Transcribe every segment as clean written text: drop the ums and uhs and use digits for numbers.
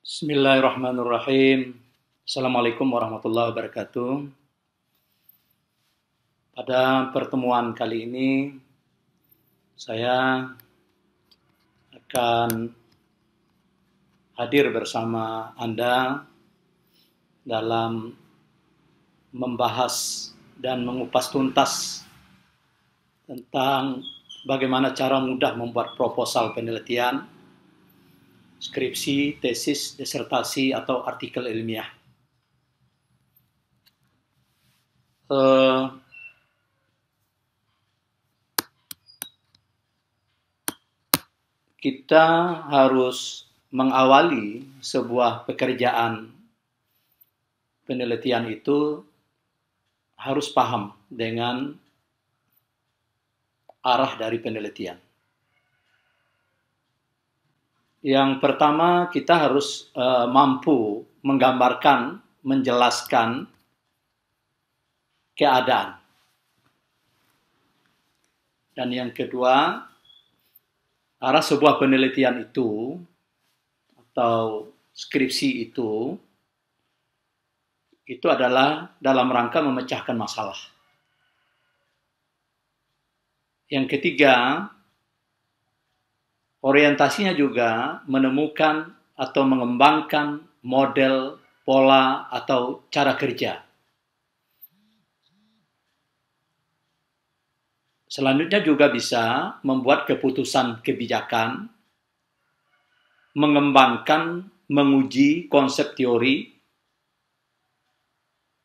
Bismillahirrahmanirrahim. Assalamualaikum warahmatullahi wabarakatuh. Pada pertemuan kali ini, saya akan hadir bersama Anda dalam membahas dan mengupas tuntas tentang bagaimana cara mudah membuat proposal penelitian, skripsi, tesis, disertasi, atau artikel ilmiah. Kita harus mengawali sebuah pekerjaan penelitian itu harus paham dengan arah dari penelitian. Yang pertama, kita harus mampu menggambarkan, menjelaskan keadaan. Dan yang kedua, arah sebuah penelitian itu atau skripsi itu adalah dalam rangka memecahkan masalah. Yang ketiga, orientasinya juga menemukan atau mengembangkan model, pola, atau cara kerja. Selanjutnya juga bisa membuat keputusan kebijakan, mengembangkan, menguji konsep teori,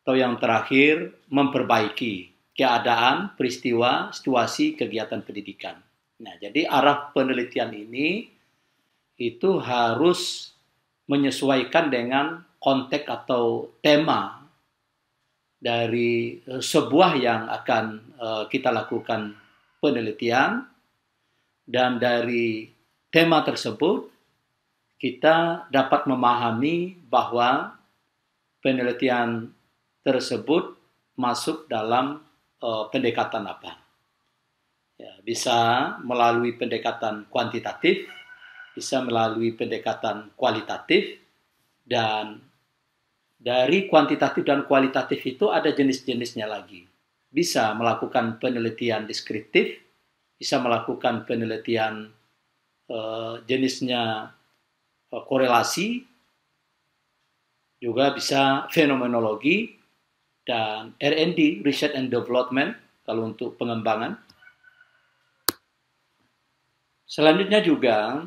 atau yang terakhir, memperbaiki keadaan, peristiwa, situasi, kegiatan pendidikan. Nah, jadi arah penelitian ini itu harus menyesuaikan dengan konteks atau tema dari sebuah yang akan kita lakukan penelitian, dan dari tema tersebut kita dapat memahami bahwa penelitian tersebut masuk dalam pendekatan apa. Ya, bisa melalui pendekatan kuantitatif, bisa melalui pendekatan kualitatif, dan dari kuantitatif dan kualitatif itu ada jenis-jenisnya lagi. Bisa melakukan penelitian deskriptif, bisa melakukan penelitian jenisnya korelasi, juga bisa fenomenologi, dan R&D, Research and Development, kalau untuk pengembangan. Selanjutnya juga,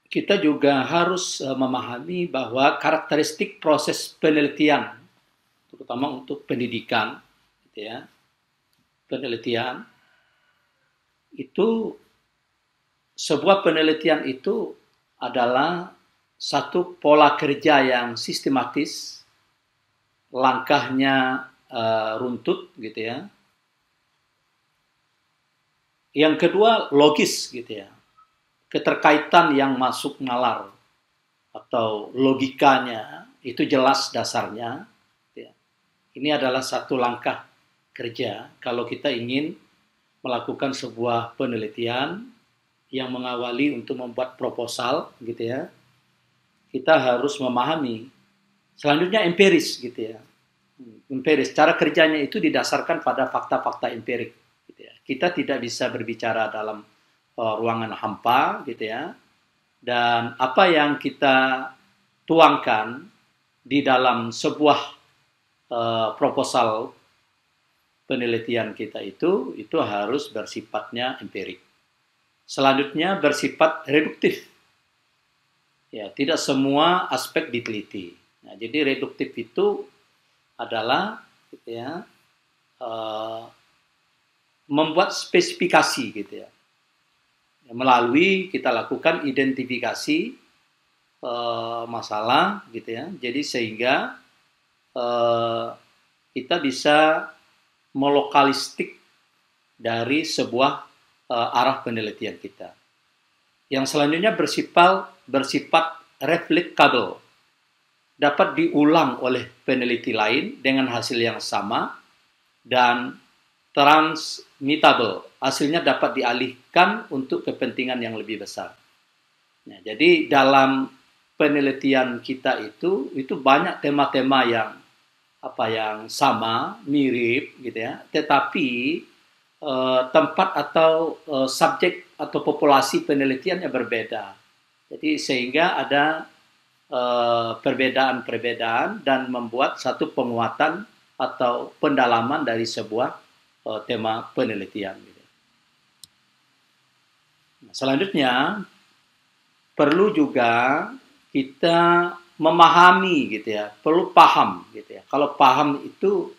kita juga harus memahami bahwa karakteristik proses penelitian, terutama untuk pendidikan, gitu ya, penelitian, itu sebuah penelitian itu adalah satu pola kerja yang sistematis, langkahnya runtut, gitu ya. Yang kedua, logis, gitu ya. Keterkaitan yang masuk nalar atau logikanya itu jelas dasarnya. Gitu ya. Ini adalah satu langkah kerja kalau kita ingin melakukan sebuah penelitian yang mengawali untuk membuat proposal, gitu ya. Kita harus memahami. Selanjutnya empiris, gitu ya. Empiris, cara kerjanya itu didasarkan pada fakta-fakta empirik. Gitu ya. Kita tidak bisa berbicara dalam ruangan hampa, gitu ya. Dan apa yang kita tuangkan di dalam sebuah proposal penelitian kita itu harus bersifatnya empirik. Selanjutnya bersifat reduktif. Ya, tidak semua aspek diteliti. Nah, jadi reduktif itu adalah, gitu ya, membuat spesifikasi, gitu ya. Melalui kita lakukan identifikasi masalah, gitu ya. Jadi sehingga kita bisa melokalistik dari sebuah arah penelitian kita. Yang selanjutnya bersifat replicable, dapat diulang oleh peneliti lain dengan hasil yang sama, dan transmittable, hasilnya dapat dialihkan untuk kepentingan yang lebih besar. Nah, jadi dalam penelitian kita itu banyak tema-tema yang yang sama, mirip gitu ya, tetapi tempat atau subjek atau populasi penelitiannya berbeda. Jadi sehingga ada perbedaan-perbedaan dan membuat satu penguatan atau pendalaman dari sebuah tema penelitian. Gitu. Nah, selanjutnya perlu juga kita memahami gitu ya, perlu paham gitu ya. Kalau paham itu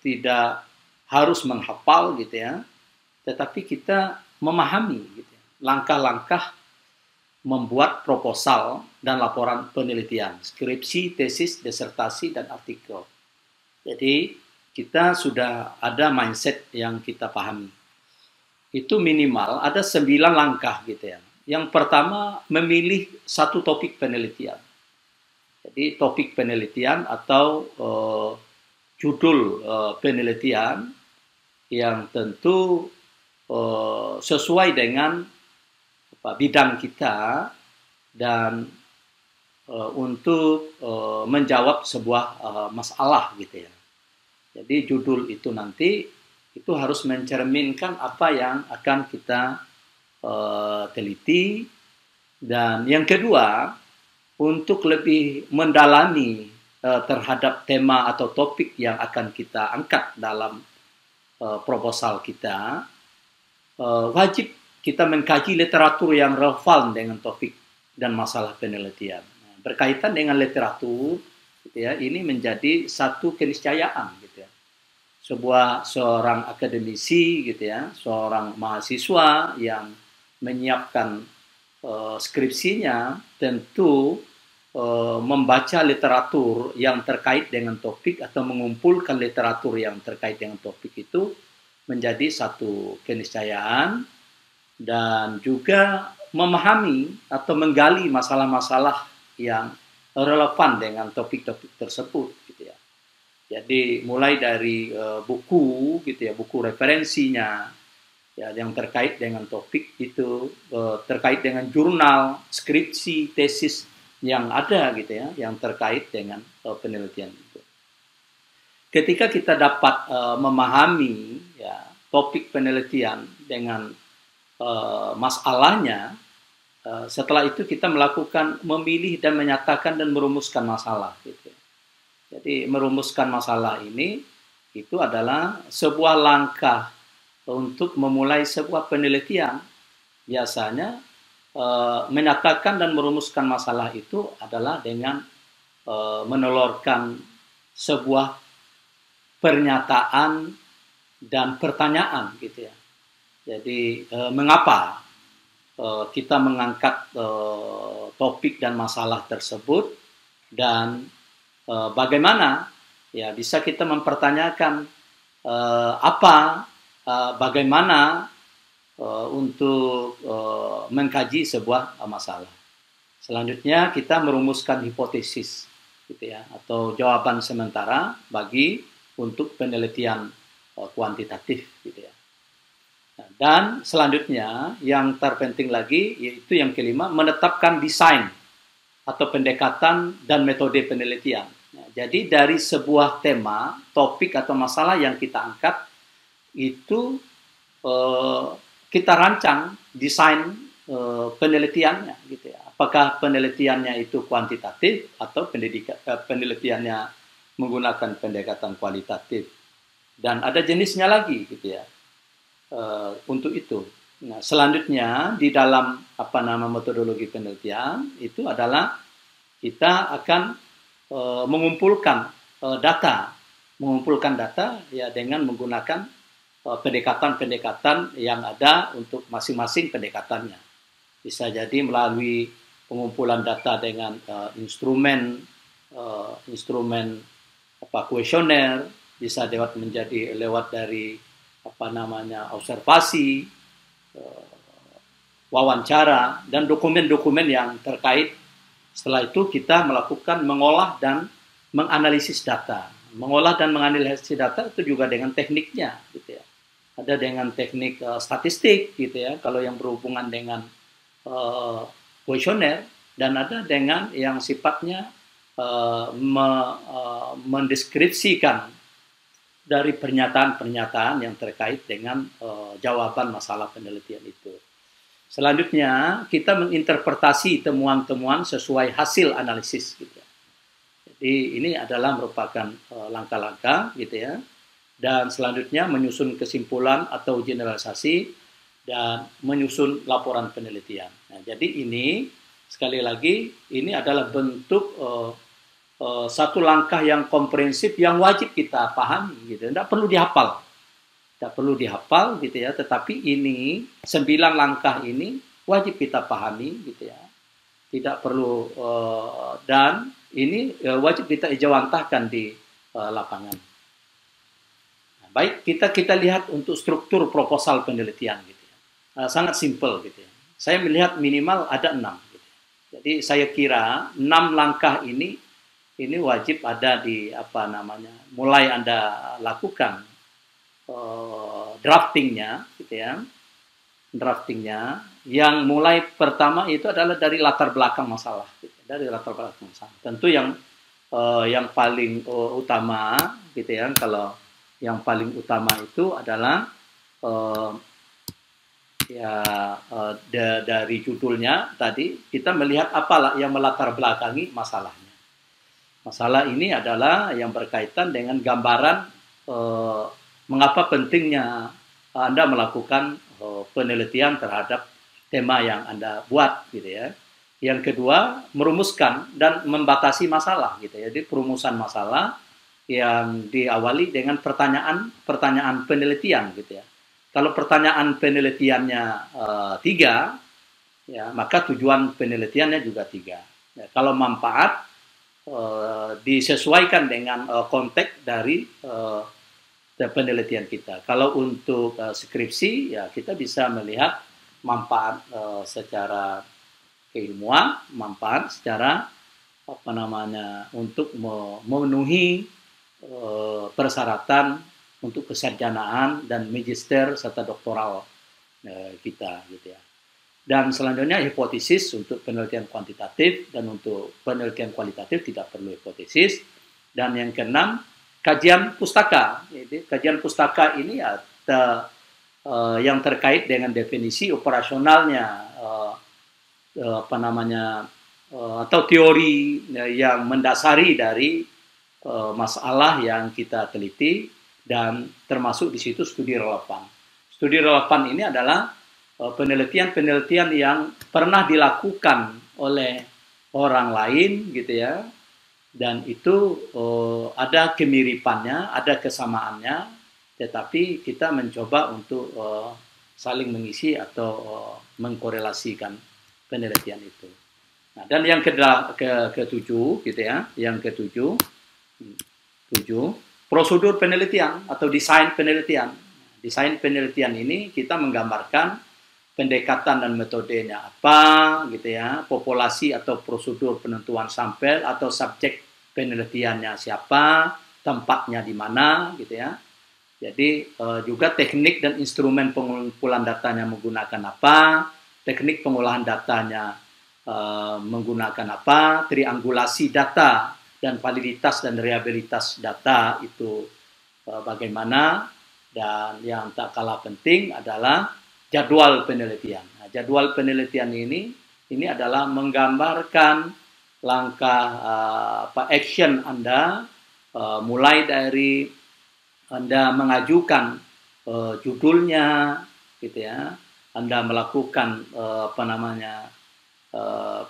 tidak harus menghafal gitu ya, tetapi kita memahami gitu ya, langkah-langkah membuat proposal dan laporan penelitian, skripsi, tesis, disertasi, dan artikel. Jadi kita sudah ada mindset yang kita pahami. Itu minimal ada 9 langkah gitu ya. Yang pertama, memilih satu topik penelitian. Jadi topik penelitian atau judul penelitian yang tentu sesuai dengan bidang kita dan untuk menjawab sebuah masalah gitu ya. Jadi judul itu nanti itu harus mencerminkan apa yang akan kita teliti. Dan yang kedua, untuk lebih mendalami terhadap tema atau topik yang akan kita angkat dalam proposal kita, wajib kita mengkaji literatur yang relevan dengan topik dan masalah penelitian. Berkaitan dengan literatur, gitu ya, ini menjadi satu keniscayaan, gitu ya. Seorang akademisi, gitu ya, seorang mahasiswa yang menyiapkan skripsinya tentu membaca literatur yang terkait dengan topik atau mengumpulkan literatur yang terkait dengan topik itu menjadi satu keniscayaan. Dan juga memahami atau menggali masalah-masalah yang relevan dengan topik-topik tersebut gitu ya. Jadi mulai dari buku gitu ya, buku referensinya ya yang terkait dengan topik itu, terkait dengan jurnal, skripsi, tesis yang ada gitu ya, yang terkait dengan penelitian itu. Ketika kita dapat memahami ya topik penelitian dengan masalahnya, setelah itu kita melakukan memilih dan menyatakan dan merumuskan masalah. Gitu. Jadi merumuskan masalah ini itu adalah sebuah langkah untuk memulai sebuah penelitian. Biasanya menyatakan dan merumuskan masalah itu adalah dengan menelurkan sebuah pernyataan dan pertanyaan gitu ya. Jadi mengapa kita mengangkat topik dan masalah tersebut dan bagaimana ya bisa kita mempertanyakan bagaimana untuk mengkaji sebuah masalah. Selanjutnya kita merumuskan hipotesis gitu ya atau jawaban sementara bagi untuk penelitian kuantitatif gitu ya. Dan selanjutnya yang terpenting lagi yaitu yang kelima, menetapkan desain atau pendekatan dan metode penelitian. Nah, jadi dari sebuah tema, topik atau masalah yang kita angkat itu kita rancang desain penelitiannya gitu ya. Apakah penelitiannya itu kuantitatif atau penelitiannya menggunakan pendekatan kualitatif. Dan ada jenisnya lagi gitu ya. Untuk itu. Nah, selanjutnya di dalam metodologi penelitian itu adalah kita akan mengumpulkan data ya dengan menggunakan pendekatan-pendekatan yang ada untuk masing-masing pendekatannya. Bisa jadi melalui pengumpulan data dengan instrumen kuesioner, bisa lewat dari observasi, wawancara, dan dokumen-dokumen yang terkait. Setelah itu kita melakukan mengolah dan menganalisis data. Mengolah dan menganalisis data itu juga dengan tekniknya, gitu ya. Ada dengan teknik statistik, gitu ya. Kalau yang berhubungan dengan kuesioner, dan ada dengan yang sifatnya mendeskripsikan dari pernyataan-pernyataan yang terkait dengan jawaban masalah penelitian itu. Selanjutnya, kita menginterpretasi temuan-temuan sesuai hasil analisis. Gitu. Jadi ini adalah merupakan langkah-langkah, gitu ya. Dan selanjutnya menyusun kesimpulan atau generalisasi dan menyusun laporan penelitian. Nah, jadi ini sekali lagi ini adalah bentuk satu langkah yang komprehensif yang wajib kita pahami, gitu. Tidak perlu dihafal. Tidak perlu dihafal gitu ya, tetapi ini 9 langkah ini wajib kita pahami gitu ya. Tidak perlu dan ini wajib kita ejawantahkan di lapangan. Nah, baik, kita lihat untuk struktur proposal penelitian gitu ya. Sangat simpel gitu ya. Saya melihat minimal ada 6 gitu. Jadi saya kira 6 langkah ini wajib ada di mulai Anda lakukan draftingnya, gitu ya, draftingnya. Yang mulai pertama itu adalah dari latar belakang masalah, gitu. Dari latar belakang masalah. Tentu yang paling utama, gitu ya. Kalau yang paling utama itu adalah dari judulnya tadi kita melihat apalah yang melatar belakangi masalahnya. Masalah ini adalah yang berkaitan dengan gambaran mengapa pentingnya Anda melakukan penelitian terhadap tema yang Anda buat, gitu ya. Yang kedua, merumuskan dan membatasi masalah, gitu ya. Jadi perumusan masalah yang diawali dengan pertanyaan penelitian, gitu ya. Kalau pertanyaan penelitiannya 3, ya maka tujuan penelitiannya juga 3. Ya, kalau manfaat disesuaikan dengan konteks dari penelitian kita. Kalau untuk skripsi, ya kita bisa melihat manfaat secara keilmuan, manfaat secara untuk memenuhi persyaratan untuk kesarjanaan dan magister serta doktoral kita, gitu ya. Dan selanjutnya hipotesis untuk penelitian kuantitatif, dan untuk penelitian kualitatif tidak perlu hipotesis. Dan yang keenam, kajian pustaka. Jadi, kajian pustaka ini yang terkait dengan definisi operasionalnya atau teori yang mendasari dari masalah yang kita teliti, dan termasuk di situ studi relevan. Studi relevan ini adalah penelitian-penelitian yang pernah dilakukan oleh orang lain, gitu ya. Dan itu ada kemiripannya, ada kesamaannya, tetapi kita mencoba untuk saling mengisi atau mengkorelasikan penelitian itu. Nah, dan yang ketujuh, gitu ya, yang ketujuh, prosedur penelitian atau desain penelitian. Desain penelitian ini kita menggambarkan pendekatan dan metodenya apa, gitu ya, populasi atau prosedur penentuan sampel atau subjek penelitiannya siapa, tempatnya di mana, gitu ya. Jadi juga teknik dan instrumen pengumpulan datanya menggunakan apa, teknik pengolahan datanya menggunakan apa, triangulasi data dan validitas dan reliabilitas data itu bagaimana, dan yang tak kalah penting adalah jadwal penelitian. Nah, jadwal penelitian ini adalah menggambarkan langkah action Anda mulai dari Anda mengajukan judulnya, gitu ya. Anda melakukan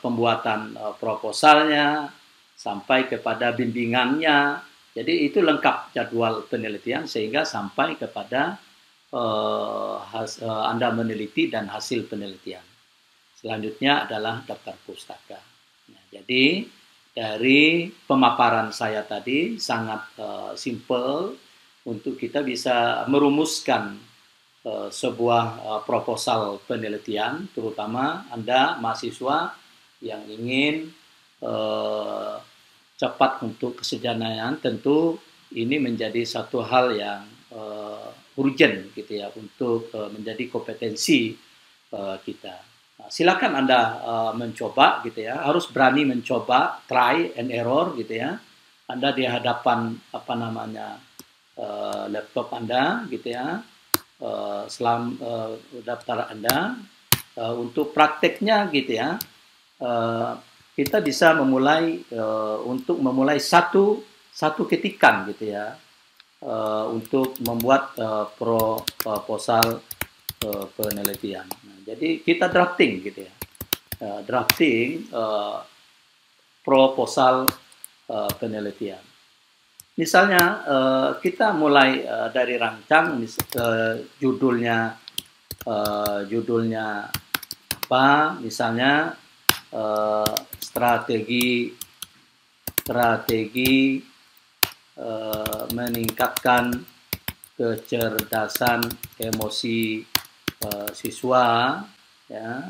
pembuatan proposalnya sampai kepada bimbingannya. Jadi itu lengkap jadwal penelitian sehingga sampai kepada Anda meneliti dan hasil penelitian. Selanjutnya adalah daftar pustaka. Nah, jadi dari pemaparan saya tadi sangat simple untuk kita bisa merumuskan sebuah proposal penelitian, terutama Anda mahasiswa yang ingin cepat untuk kesejahteraan. Tentu ini menjadi satu hal yang urgent, gitu ya, untuk menjadi kompetensi kita. Nah, silakan Anda mencoba gitu ya, harus berani mencoba, try and error gitu ya. Anda di hadapan apa namanya laptop Anda gitu ya, daftar Anda untuk prakteknya gitu ya. Kita bisa memulai untuk memulai satu ketikan gitu ya, untuk membuat proposal penelitian. Nah, jadi kita drafting gitu ya, drafting proposal penelitian. Misalnya kita mulai dari rancang, judulnya apa? Misalnya strategi meningkatkan kecerdasan emosi siswa, ya.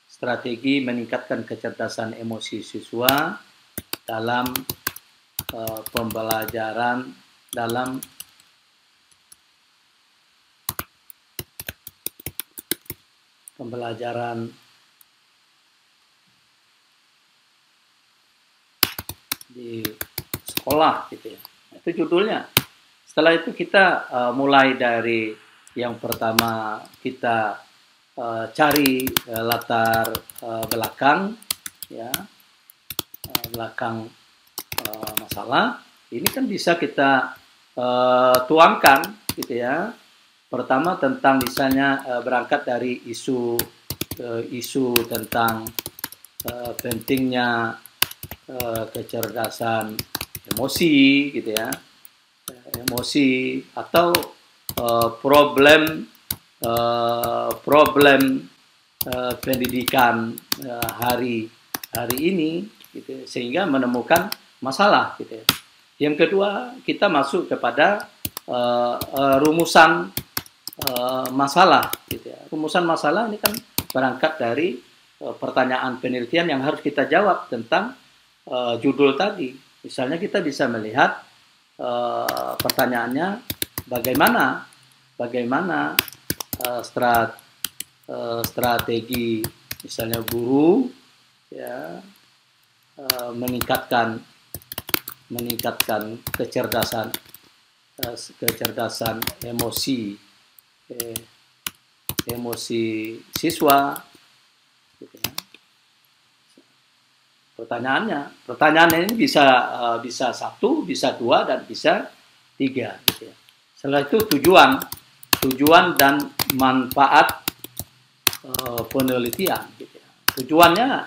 Strategi meningkatkan kecerdasan emosi siswa dalam pembelajaran di sekolah gitu ya. Itu judulnya. Setelah itu kita mulai dari yang pertama, kita cari latar belakang ya, belakang masalah. Ini kan bisa kita tuangkan gitu ya. Pertama tentang misalnya berangkat dari isu tentang pentingnya kecerdasan emosi gitu ya, emosi atau problem pendidikan hari ini gitu, sehingga menemukan masalah gitu ya. Yang kedua, kita masuk kepada rumusan masalah gitu ya. Rumusan masalah ini kan berangkat dari pertanyaan penelitian yang harus kita jawab tentang judul tadi. Misalnya kita bisa melihat pertanyaannya, bagaimana strategi misalnya guru ya meningkatkan kecerdasan emosi siswa gitu ya. Pertanyaannya ini bisa satu, bisa dua, dan bisa tiga gitu ya. Setelah itu tujuan dan manfaat penelitian gitu ya. Tujuannya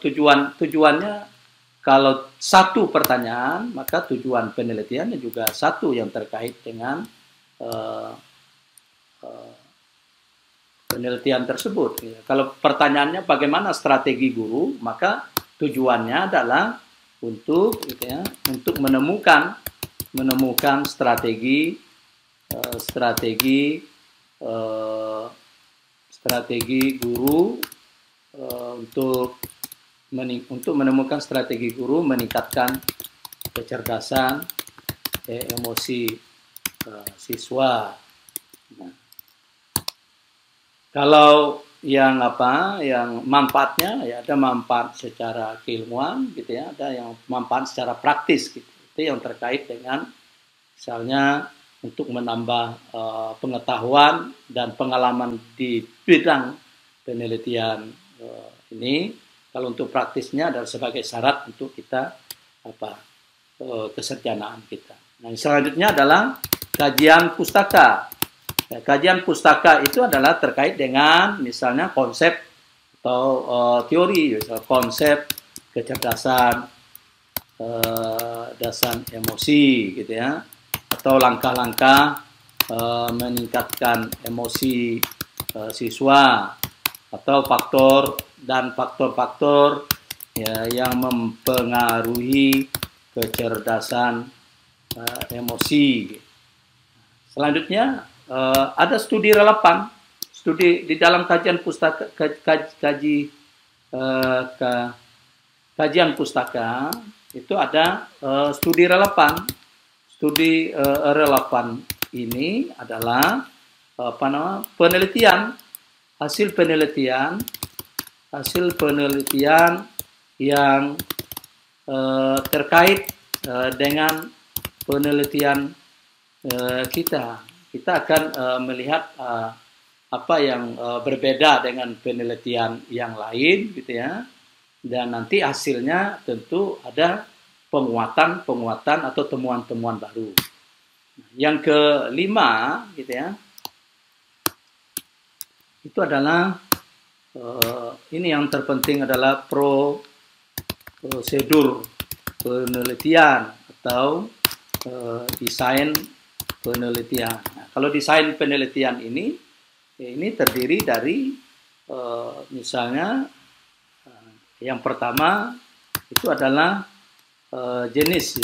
tujuannya kalau satu pertanyaan, maka tujuan penelitiannya juga satu yang terkait dengan penelitian tersebut. Ya. Kalau pertanyaannya bagaimana strategi guru, maka tujuannya adalah untuk menemukan strategi guru untuk menemukan strategi guru meningkatkan kecerdasan emosi siswa. Nah, kalau yang manfaatnya ya ada manfaat secara keilmuan gitu ya, ada yang manfaat secara praktis gitu. Itu yang terkait dengan misalnya untuk menambah pengetahuan dan pengalaman di bidang penelitian ini. Kalau untuk praktisnya adalah sebagai syarat untuk kita kesarjanaan kita. Nah, selanjutnya adalah kajian pustaka. Ya, kajian pustaka itu adalah terkait dengan misalnya konsep atau teori, misalnya konsep kecerdasan emosi gitu ya, atau langkah-langkah meningkatkan emosi siswa, atau faktor-faktor ya, yang mempengaruhi kecerdasan emosi. Selanjutnya ada studi relevan, studi di dalam kajian pustaka, kajian pustaka itu ada studi relevan. Studi relevan ini adalah penelitian hasil penelitian yang terkait dengan penelitian kita. Kita akan melihat apa yang berbeda dengan penelitian yang lain, gitu ya. Dan nanti hasilnya tentu ada penguatan atau temuan-temuan baru. Yang kelima, gitu ya, itu adalah ini yang terpenting adalah prosedur penelitian atau desain penelitian. Nah, kalau desain penelitian ini terdiri dari misalnya yang pertama itu adalah jenis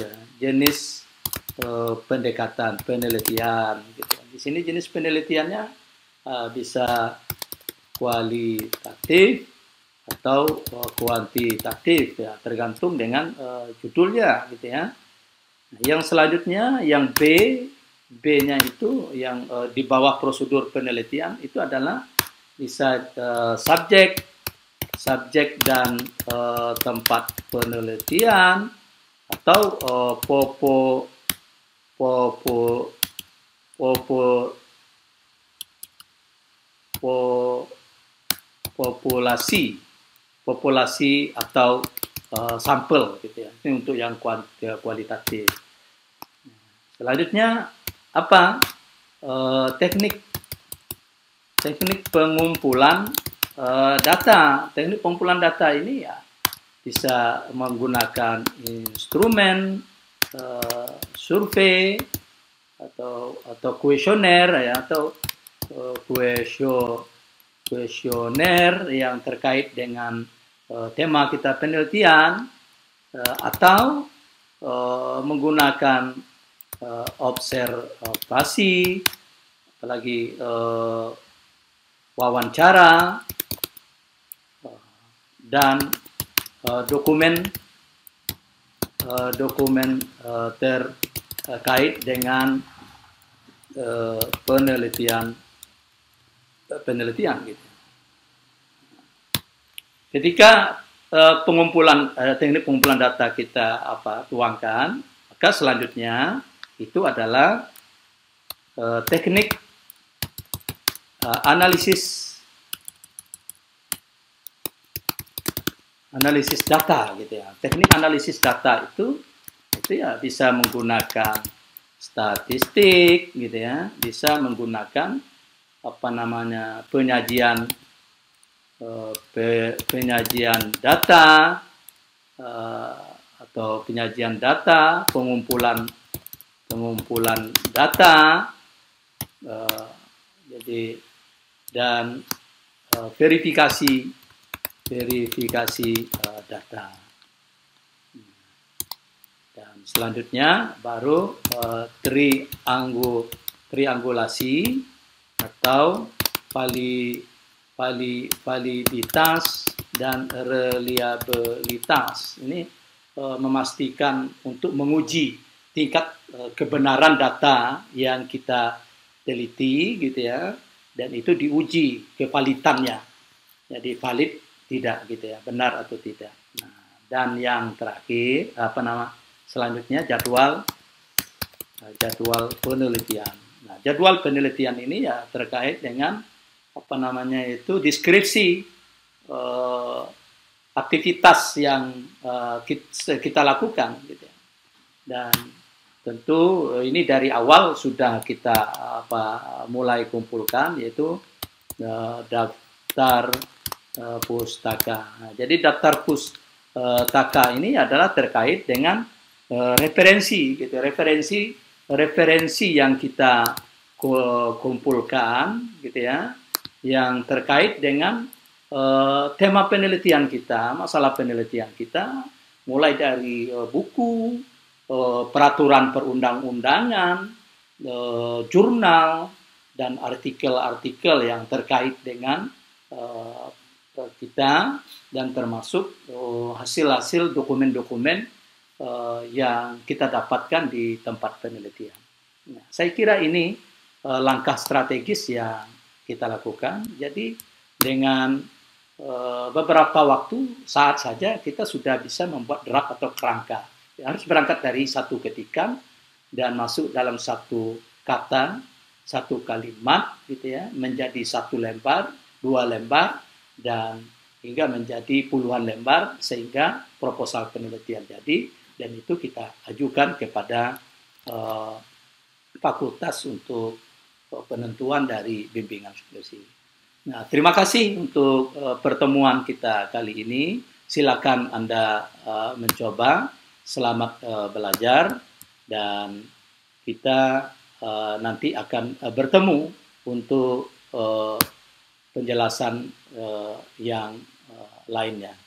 pendekatan penelitian. Gitu. Di sini jenis penelitiannya bisa kualitatif atau kuantitatif, ya, tergantung dengan judulnya, gitu ya. Nah, yang selanjutnya, yang B-nya itu yang di bawah prosedur penelitian itu adalah bisa subjek dan tempat penelitian atau populasi atau sampel, gitu ya. Ini untuk yang kualitatif. Selanjutnya apa? Teknik pengumpulan data. Teknik pengumpulan data ini ya bisa menggunakan instrumen survei atau kuesioner, ya, atau kuesioner yang terkait dengan tema kita penelitian, atau menggunakan observasi, apalagi wawancara, dan dokumen terkait dengan penelitian gitu. Ketika teknik pengumpulan data kita tuangkan, maka selanjutnya itu adalah teknik analisis data, gitu ya. Teknik analisis data itu ya bisa menggunakan statistik, gitu ya, bisa menggunakan penyajian data atau penyajian data, pengumpulan data, dan verifikasi data. Dan selanjutnya baru triangulasi atau validitas dan reliabilitas. Ini memastikan untuk menguji tingkat kebenaran data yang kita teliti, gitu ya, dan itu diuji kevalitannya. Jadi valid tidak, gitu ya, benar atau tidak. Nah, dan yang terakhir selanjutnya jadwal penelitian. Nah, jadwal penelitian ini ya terkait dengan deskripsi aktivitas yang kita lakukan, gitu ya. Dan tentu ini dari awal sudah kita mulai kumpulkan, yaitu daftar pustaka. Nah, jadi daftar pustaka ini adalah terkait dengan referensi, gitu. Referensi yang kita kumpulkan, gitu ya, yang terkait dengan tema penelitian kita, masalah penelitian kita, mulai dari buku, peraturan perundang-undangan, jurnal, dan artikel-artikel yang terkait dengan kita, dan termasuk hasil-hasil dokumen-dokumen yang kita dapatkan di tempat penelitian. Nah, saya kira ini langkah strategis yang kita lakukan. Jadi dengan beberapa waktu, saat saja kita sudah bisa membuat draft atau kerangka. Harus berangkat dari satu ketikan dan masuk dalam satu kata, satu kalimat, gitu ya, menjadi satu lembar, dua lembar, dan hingga menjadi puluhan lembar sehingga proposal penelitian jadi, dan itu kita ajukan kepada fakultas untuk penentuan dari bimbingan skripsi. Nah, terima kasih untuk pertemuan kita kali ini. Silakan Anda mencoba. Selamat belajar dan kita nanti akan bertemu untuk penjelasan yang lainnya.